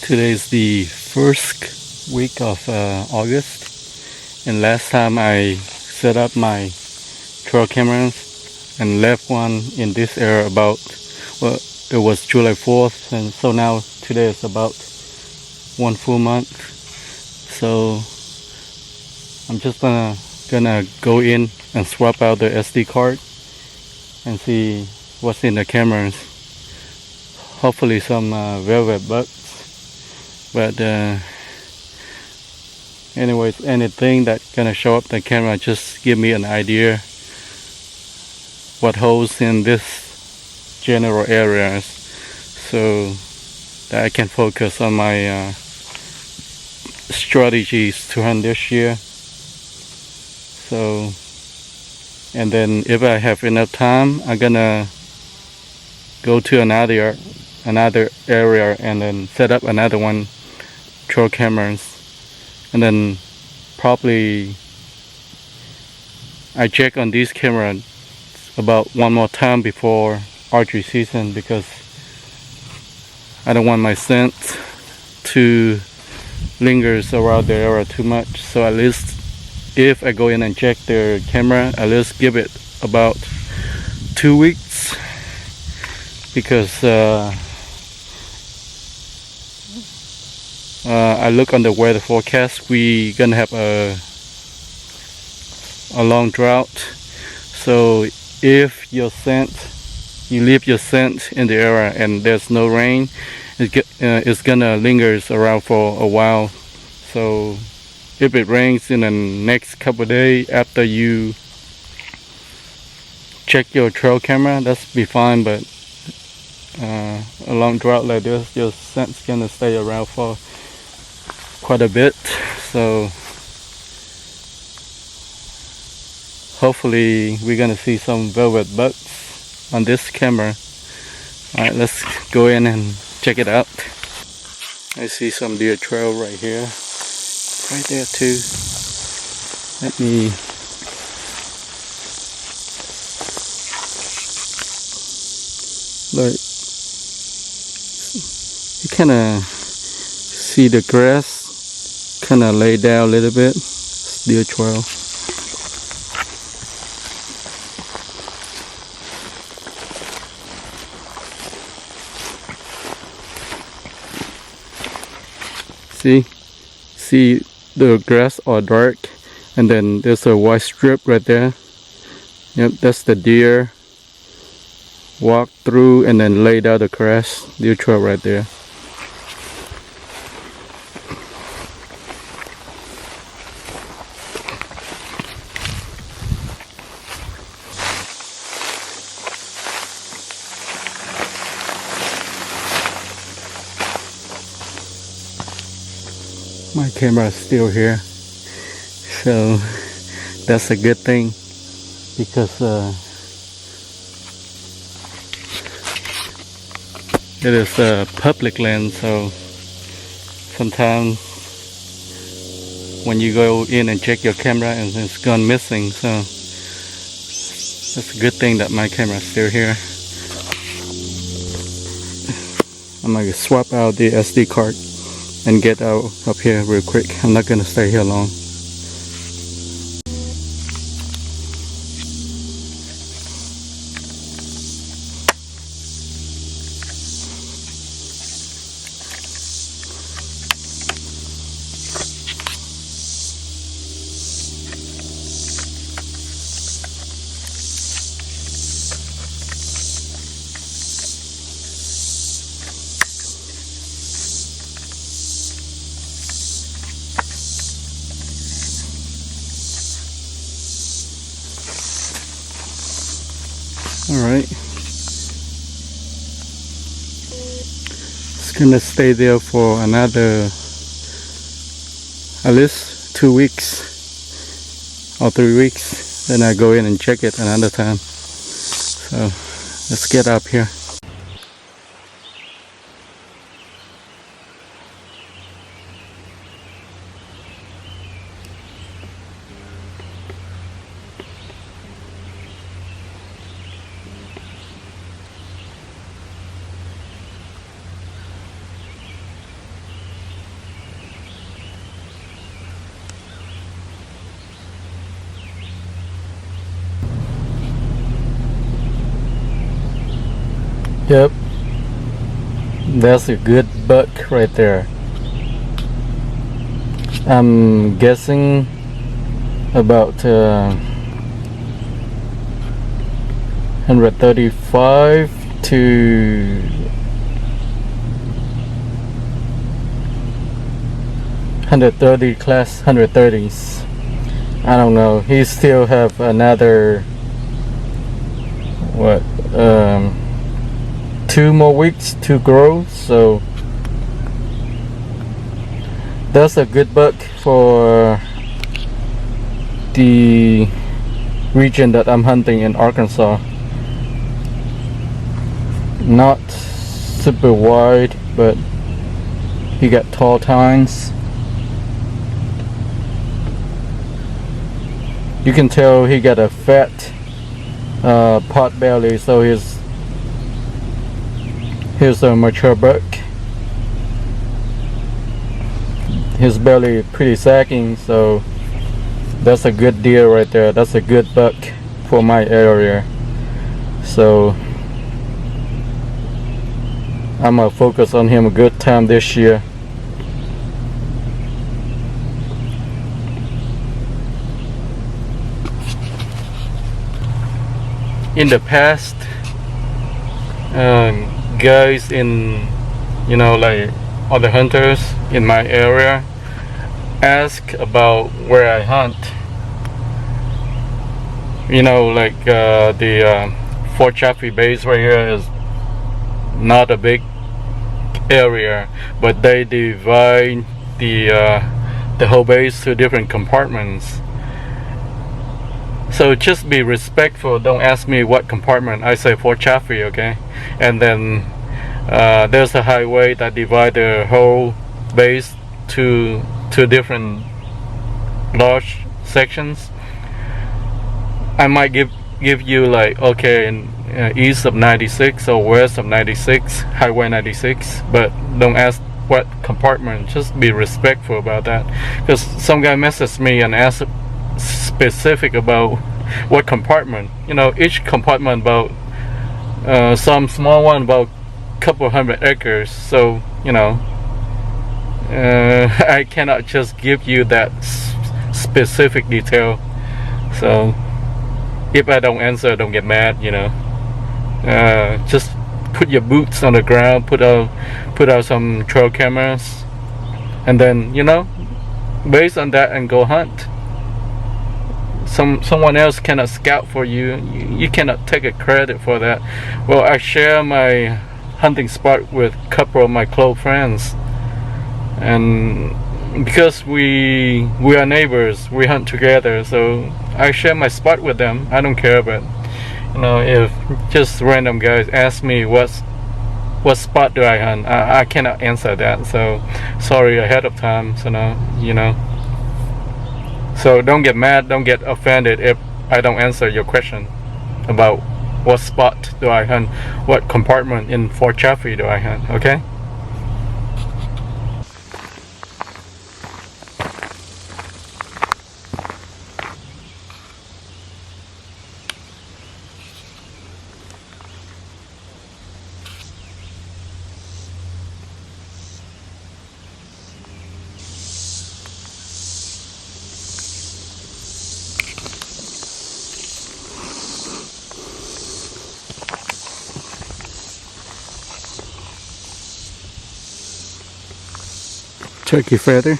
Today is the first week of August, and last time I set up my trail cameras and left one in this area about, well, it was July 4th, and so now today is about 1 full month. So I'm just gonna go in and swap out the SD card and see what's in the cameras. Hopefully some velvet bugs, but anyways, anything that's gonna show up the camera, just give me an idea what holes in this general areas, so that I can focus on my strategies to hunt this year. So, and then if I have enough time, I'm gonna go to another area and then set up another one trail cameras, and then probably I check on these cameras about one more time before archery season, because I don't want my scent to linger around the area too much. So at least if I go in and check the camera, at least give it about 2 weeks, because I look on the weather forecast, we gonna have a long drought. So if your scent, you leave your scent in the area and there's no rain, it's gonna linger around for a while. So if it rains in the next couple of days after you check your trail camera, that's be fine, but a long drought like this, your scent's gonna stay around for quite a bit. So hopefully we're gonna see some velvet bugs on this camera. Alright, let's go in and check it out. I see some deer trail right here, right there too. Let me look. You kinda see the grass kinda lay down a little bit. It's deer trail. See the grass are dark, and then there's a white strip right there. Yep, that's the deer walk through and then lay down the grass. Deer trail right there. My camera is still here, so that's a good thing, because it is a public land. So sometimes when you go in and check your camera and it's gone missing, so that's a good thing that my camera is still here. I'm gonna swap out the SD card and get out up here real quick. I'm not gonna stay here long. Alright, it's gonna stay there for another at least 2 weeks or 3 weeks, then I go in and check it another time. So let's get up here. Yep, that's a good buck right there. I'm guessing about 135 to 130 class 130s. I don't know. He still have another what 2 more weeks to grow, so that's a good buck for the region that I'm hunting in Arkansas. Not super wide, but he got tall tines. You can tell he got a fat pot belly, so here's a mature buck. His belly pretty sagging, so that's a good deer right there. That's a good buck for my area. So I'm gonna focus on him a good time this year. In the past, guys in, like other hunters in my area ask about where I hunt. Like the Fort Chaffee base right here is not a big area, but they divide the whole base to different compartments. So just be respectful. Don't ask me what compartment. I say Fort Chaffee, okay? And then there's a highway that divides the whole base to different large sections. I might give you like, okay, in east of 96 or west of 96, Highway 96, but don't ask what compartment. Just be respectful about that, because some guy messages me and asks specific about what compartment. Each compartment about some small one about a couple hundred acres. So I cannot just give you that specific detail. So if I don't answer, don't get mad. Just put your boots on the ground, put out some trail cameras, and then based on that, and go hunt. Someone else cannot scout for you. You cannot take a credit for that. Well, I share my hunting spot with a couple of my close friends, and because we are neighbors, we hunt together, so I share my spot with them. I don't care, but if just random guys ask me what spot do I hunt, I cannot answer that. So sorry ahead of time. So now So don't get mad, don't get offended if I don't answer your question about what spot do I hunt, what compartment in Fort Chaffee do I hunt, okay? Turkey feather.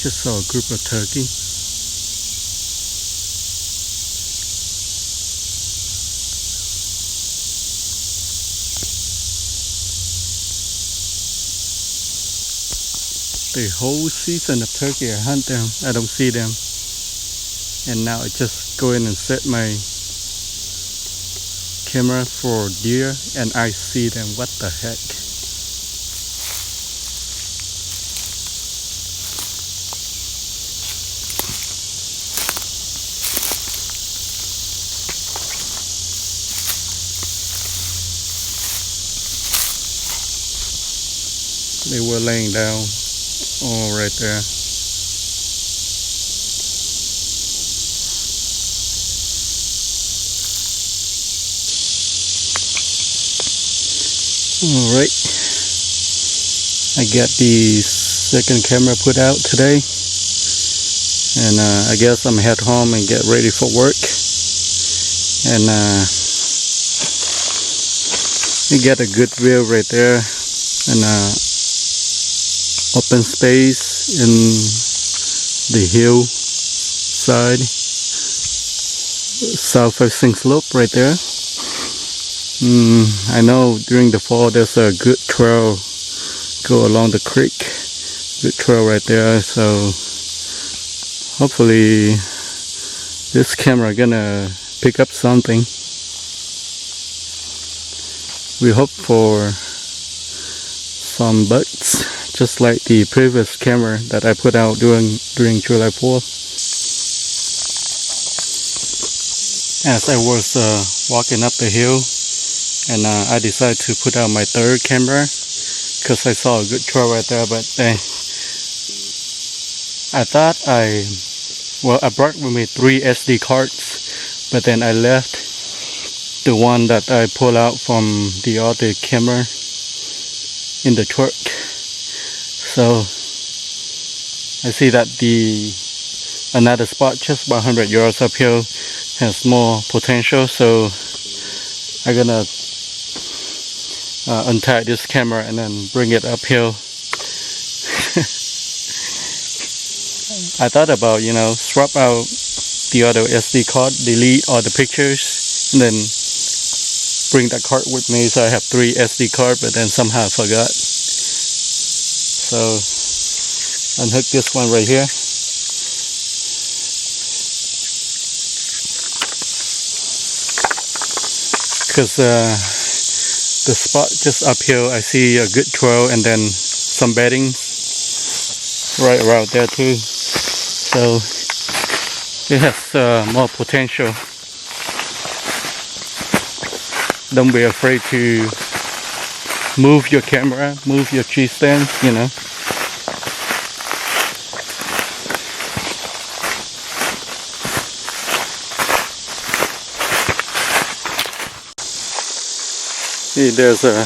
Just saw a group of turkey. The whole season of turkey, I hunt them. I don't see them. And now I just go in and set my camera for deer, and I see them. What the heck? They were laying down all right there. All right, I got the second camera put out today, and I guess I'm head home and get ready for work. And you get a good view right there, and open space in the hill side, south facing slope right there. I know during the fall there's a good trail go along the creek, good trail right there, so hopefully this camera gonna pick up something. We hope for some bugs, just like the previous camera that I put out during July 4th. As I was walking up the hill, and I decided to put out my third camera because I saw a good trail right there. But I thought I brought with me 3 SD cards, but then I left the one that I pulled out from the other camera in the truck. So I see that another spot just about 100 yards uphill has more potential, so I'm gonna untie this camera and then bring it uphill. I thought about, swap out the other SD card, delete all the pictures, and then bring that card with me so I have 3 SD cards, but then somehow I forgot. So unhook this one right here. Because the spot just uphill, I see a good trail and then some beddings right around there too. So it has more potential. Don't be afraid to move your camera, move your tree stand, See, there's a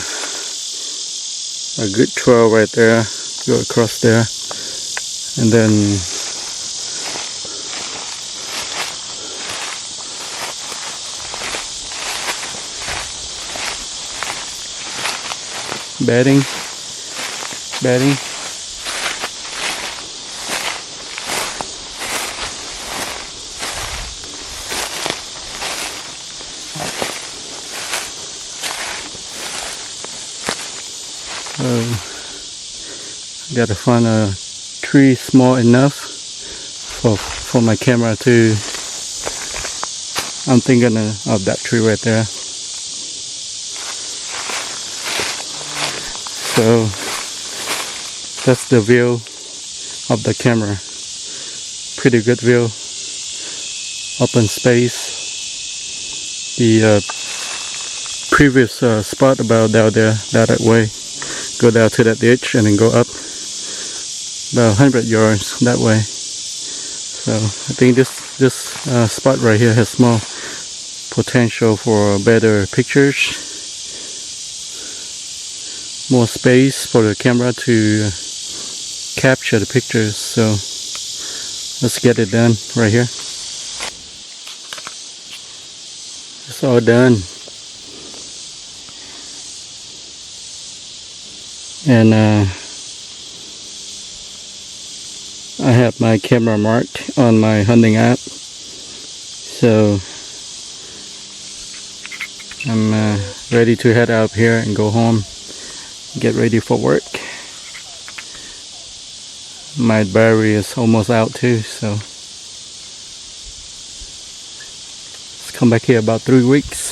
good trail right there. Go across there, and then bedding. Gotta find a tree small enough for my camera to. I'm thinking of that tree right there. So that's the view of the camera. Pretty good view. Open space. The previous spot about down there, that way. Go down to that ditch and then go up about 100 yards that way. So I think this spot right here has more potential for better pictures, more space for the camera to capture the pictures. So let's get it done right here. It's all done. And I have my camera marked on my hunting app, so I'm ready to head out here and go home, get ready for work. My battery is almost out too, so come back here about 3 weeks.